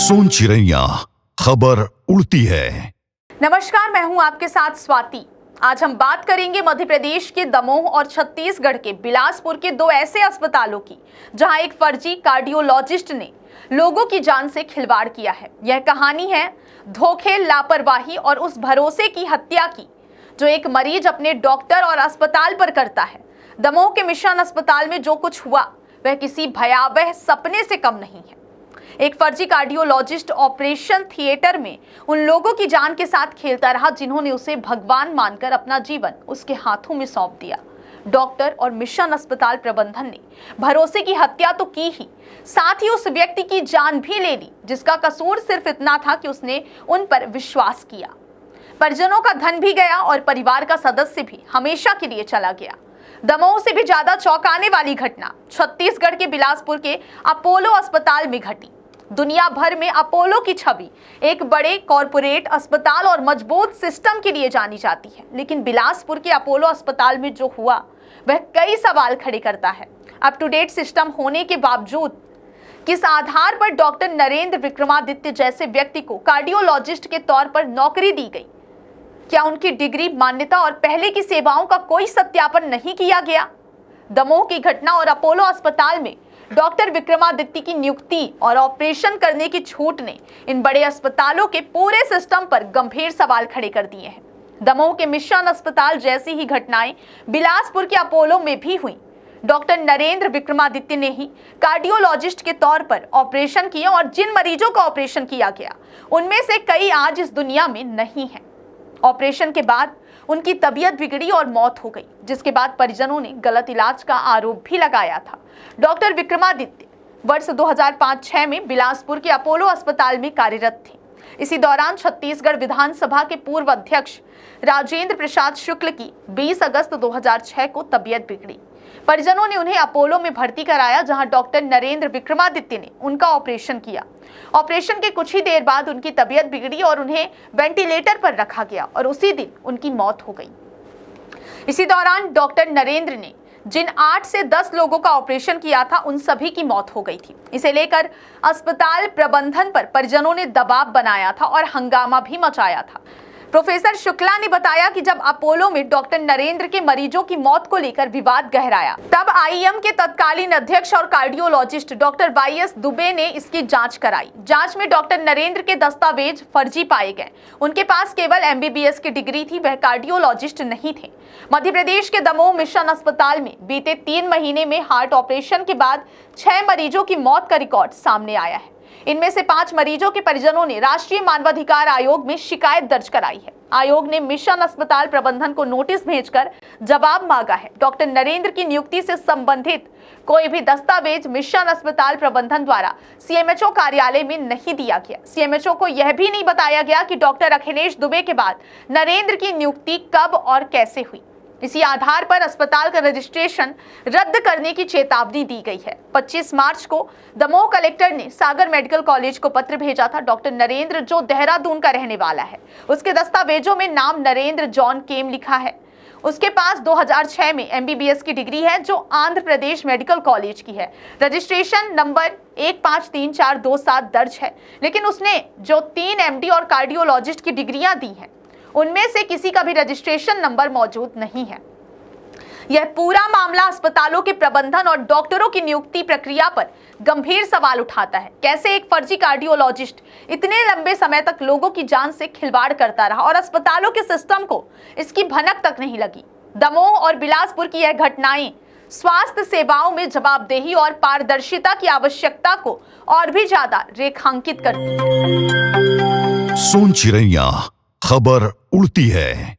सोन चिड़ैया खबर उड़ती है। नमस्कार, मैं हूं आपके साथ स्वाति। आज हम बात करेंगे मध्य प्रदेश के दमोह और छत्तीसगढ़ के बिलासपुर के दो ऐसे अस्पतालों की जहां एक फर्जी कार्डियोलॉजिस्ट ने लोगों की जान से खिलवाड़ किया है। यह कहानी है धोखे, लापरवाही और उस भरोसे की हत्या की जो एक मरीज अपने डॉक्टर और अस्पताल पर करता है। दमोह के मिशन अस्पताल में जो कुछ हुआ वह किसी भयावह सपने से कम नहीं है। एक फर्जी कार्डियोलॉजिस्ट ऑपरेशन थिएटर में उन लोगों की जान के साथ खेलता रहा जिन्होंने उसे भगवान मानकर अपना जीवन उसके हाथों में सौंप दिया। डॉक्टर और मिशन अस्पताल प्रबंधन ने भरोसे की हत्या तो की ही, साथ ही उस व्यक्ति की जान भी ले ली जिसका कसूर सिर्फ इतना था कि उसने उन पर विश्वास किया। परिजनों का धन भी गया और परिवार का सदस्य भी हमेशा के लिए चला गया। दमोह से भी ज्यादा चौंकाने वाली घटना छत्तीसगढ़ के बिलासपुर के अपोलो अस्पताल में घटी। दुनिया भर में अपोलो की छवि एक बड़े कॉरपोरेट अस्पताल और मजबूत सिस्टम के लिए जानी जाती है, लेकिन बिलासपुर के अपोलो अस्पताल में जो हुआ वह कई सवाल खड़े करता है। अप टू डेट सिस्टम होने के बावजूद किस आधार पर डॉक्टर नरेंद्र विक्रमादित्य जैसे व्यक्ति को कार्डियोलॉजिस्ट के तौर पर नौकरी दी गई? क्या उनकी डिग्री, मान्यता और पहले की सेवाओं का कोई सत्यापन नहीं किया गया? दमोह की घटना और अपोलो अस्पताल में डॉक्टर विक्रमादित्य की नियुक्ति और ऑपरेशन करने की छूट ने इन बड़े अस्पतालों के पूरे सिस्टम पर गंभीर सवाल खड़े कर दिए हैं। दमोह के मिशन अस्पताल जैसी ही घटनाएं बिलासपुर के अपोलो में भी हुई। डॉक्टर नरेंद्र विक्रमादित्य ने ही कार्डियोलॉजिस्ट के तौर पर ऑपरेशन किया और जिन मरीजों का ऑपरेशन किया गया उनमें से कई आज इस दुनिया में नहीं है। ऑपरेशन के बाद उनकी तबीयत बिगड़ी और मौत हो गई, जिसके बाद परिजनों ने गलत इलाज का आरोप भी लगाया था। डॉक्टर विक्रमादित्य वर्ष 2005-06 में बिलासपुर के अपोलो अस्पताल में कार्यरत थे। इसी दौरान छत्तीसगढ़ विधानसभा के पूर्व अध्यक्ष राजेंद्र प्रसाद शुक्ल की 20 अगस्त 2006 को तबीयत बिगड़ी। परिजनों ने उन्हें अपोलो में भर्ती कराया, जहां डॉक्टर नरेंद्र विक्रमादित्य ने उनका ऑपरेशन किया। ऑपरेशन के कुछ ही देर बाद उनकी तबीयत बिगड़ी और उन्हें वेंटिलेटर पर रखा गया और उसी दिन उनकी मौत हो गई। इसी दौरान डॉक्टर नरेंद्र ने जिन 8 से 10 लोगों का ऑपरेशन किया था उन सभी की मौत हो गई थी। इसे लेकर अस्पताल प्रबंधन पर परिजनों ने दबाव बनाया था और हंगामा भी मचाया था। प्रोफेसर शुक्ला ने बताया कि जब अपोलो में डॉक्टर नरेंद्र के मरीजों की मौत को लेकर विवाद गहराया, तब आईएम के तत्कालीन अध्यक्ष और कार्डियोलॉजिस्ट डॉक्टर वाईएस दुबे ने इसकी जांच कराई। जांच में डॉक्टर नरेंद्र के दस्तावेज फर्जी पाए गए। उनके पास केवल एमबीबीएस की डिग्री थी, वह कार्डियोलॉजिस्ट नहीं थे। मध्य प्रदेश के दमोह मिशन अस्पताल में बीते 3 महीने में हार्ट ऑपरेशन के बाद 6 मरीजों की मौत का रिकॉर्ड सामने आया है। इनमें से 5 मरीजों के परिजनों ने राष्ट्रीय मानवाधिकार आयोग में शिकायत दर्ज कराई है। आयोग ने मिशन अस्पताल प्रबंधन को नोटिस भेजकर जवाब मांगा है। डॉक्टर नरेंद्र की नियुक्ति से संबंधित कोई भी दस्तावेज मिशन अस्पताल प्रबंधन द्वारा सीएमएचओ कार्यालय में नहीं दिया गया। सीएमएचओ को यह भी नहीं बताया गया कि डॉक्टर अखिलेश दुबे के बाद नरेंद्र की नियुक्ति कब और कैसे हुई। इसी आधार पर अस्पताल का रजिस्ट्रेशन रद्द करने की चेतावनी दी गई है। 25 मार्च को दमोह कलेक्टर ने सागर मेडिकल कॉलेज को पत्र भेजा था। डॉक्टर नरेंद्र, जो देहरादून का रहने वाला है, उसके दस्तावेजों में नाम नरेंद्र जॉन केम लिखा है। उसके पास 2006 में एमबीबीएस की डिग्री है जो आंध्र प्रदेश मेडिकल कॉलेज की है। रजिस्ट्रेशन नंबर 153427 दर्ज है, लेकिन उसने जो 3 एमडी और कार्डियोलॉजिस्ट की डिग्रियां दी हैं उनमें से किसी का भी रजिस्ट्रेशन नंबर मौजूद नहीं है। यह पूरा मामला अस्पतालों के प्रबंधन और डॉक्टरों की नियुक्ति प्रक्रिया पर गंभीर सवाल उठाता है। कैसे एक फर्जी कार्डियोलॉजिस्ट इतने लंबे समय तक लोगों की जान से खिलवाड़ करता रहा और अस्पतालों के सिस्टम को इसकी भनक तक नहीं लगी। दमोह और बिलासपुर की यह घटनाएं स्वास्थ्य सेवाओं में जवाबदेही और पारदर्शिता की आवश्यकता को और भी ज्यादा रेखांकित करती है। सोन चिड़ैया खबर उड़ती है।